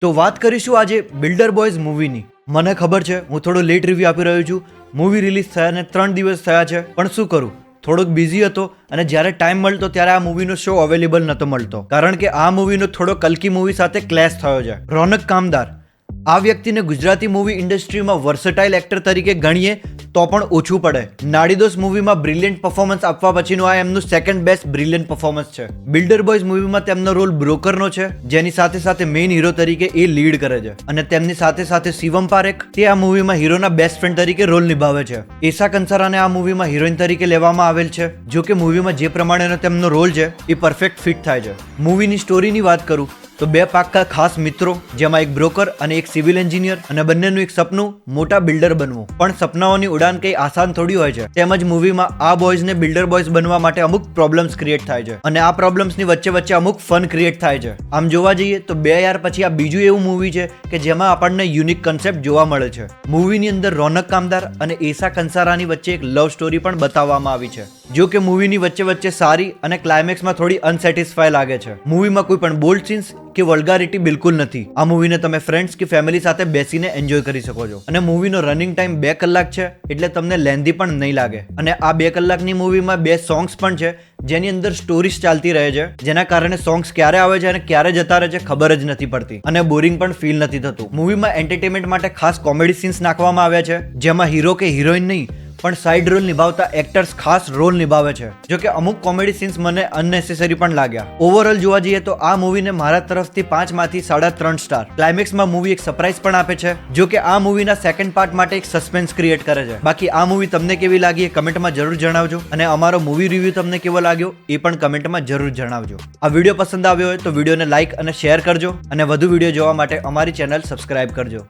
તો વાત કરીશું આજે બિલ્ડર બોયઝ મૂવીની. મને ખબર છે હું થોડો લેટ રિવ્યુ આપી રહ્યો છું. મૂવી રિલીઝ થયા ને 3 દિવસ થયા છે, પણ શું કરું, થોડોક બિઝી હતો અને જ્યારે ટાઈમ મળતો ત્યારે આ મૂવીનો શો અવેલેબલ નહોતો મળતો, કારણ કે આ મૂવીનો થોડો કલ્કી મૂવી સાથે ક્લેશ થયો છે. રોનક કામદાર આ વ્યક્તિને ગુજરાતી મૂવી ઇન્ડસ્ટ્રીમાં વર્સેટાઇલ એક્ટર તરીકે ગણીએ તો પણ ઓછું પડે. નાડીદોષ મૂવીમાં બ્રિલિયન્ટ પરફોર્મન્સ આપવા પછીનું આ એમનું સેકન્ડ બેસ્ટ બ્રિલિયન્ટ પરફોર્મન્સ છે. બિલ્ડર બોયઝ મૂવીમાં તેમનો રોલ બ્રોકરનો છે, જેની સાથે સાથે મેઇન હીરો તરીકે એ લીડ કરે છે, અને તેમની સાથે સાથે શિવમ પારેખ તે આ મૂવીમાં હીરોના બેસ્ટ ફ્રેન્ડ તરીકે રોલ નિભાવે છે. એશા કંસારાને આ મૂવીમાં હિરોઈન તરીકે લેવામાં આવેલ છે. જો કે મૂવીમાં જે પ્રમાણેનો તેમનો રોલ છે એ પરફેક્ટ ફિટ થાય છે. મૂવીની સ્ટોરીની વાત કરું તો બે પાક્કા ખાસ મિત્રો, જેમાં એક બ્રોકર અને એક સિવિલ એન્જિનિયર, અને બંનેનું એક સપનું મોટા બિલ્ડર બનવું. પણ સપનાઓની ઉડાન કઈ આસાન થોડી હોય છે. તેમજ મૂવીમાં આ બોયઝને બિલ્ડર બોયઝ બનવા માટે અમુક પ્રોબ્લેમ્સ ક્રિએટ થાય છે, અને આ પ્રોબ્લેમ્સની વચ્ચે વચ્ચે અમુક ફન ક્રિએટ થાય છે. આમ જોવા જઈએ તો 2 યાર પછી આ બીજું એવું મૂવી છે કે જેમાં આપણને યુનિક કન્સેપ્ટ જોવા મળે છે. મૂવીની અંદર રોનક કામદાર અને એશા કંસારાની વચ્ચે એક લવ સ્ટોરી પણ બતાવવામાં આવી છે. જો કે મૂવીની વચ્ચે વચ્ચે સારી અને ક્લાઇમેક્સમાં થોડી અનસેટિસ્ફાય લાગે છે. મૂવીમાં કોઈ પણ બોલ્ડ સીન્સ કે વલ્ગારિટી બિલકુલ નથી. આ મૂવીને તમે ફ્રેન્ડ્સ કે ફેમિલી સાથે બેસીને એન્જોય કરી શકો છો, અને મૂવીનો રનિંગ ટાઈમ 2 કલાક છે, એટલે તમને લેન્ધી પણ નહીં લાગે. અને આ 2 કલાકની મૂવીમાં 2 સોંગ્સ પણ છે, જેની અંદર સ્ટોરીઝ ચાલતી રહે છે, જેના કારણે સોંગ્સ ક્યારે આવે છે અને ક્યારે જતા રહે છે ખબર જ નથી પડતી, અને બોરિંગ પણ ફીલ નથી થતું. મૂવીમાં એન્ટરટેનમેન્ટ માટે ખાસ કોમેડી સીન્સ નાખવામાં આવ્યા છે, જેમાં હીરો કે હિરોઈન નહીં પણ સાઇડ રોલ નિભાવતા એક્ટર્સ ખાસ રોલ નિભાવે છે. જો કે અમુક કોમેડી સીન્સ મને અનનેસેસરી પણ લાગ્યા. ઓવરઓલ જોવા જઈએ તો આ મૂવીને મારા તરફથી 5 માંથી 3.5 સ્ટાર. ક્લાઇમેક્સમાં મૂવી એક સરપ્રાઈઝ પણ આપે છે. જો કે આ મૂવીના સેકન્ડ પાર્ટ માટે એક સસ્પેન્સ ક્રિએટ કરે છે. બાકી આ મૂવી તમને કેવી લાગી એ કમેન્ટમાં જરૂર જણાવજો, અને અમારો મૂવી રિવ્યુ તમને કેવો લાગ્યો એ પણ કમેન્ટમાં જરૂર જણાવજો. આ વિડીયો પસંદ આવ્યો હોય તો વિડીયોને લાઇક અને શેર કરજો, અને વધુ વિડીયો જોવા માટે અમારી ચેનલ સબસ્ક્રાઇબ કરજો.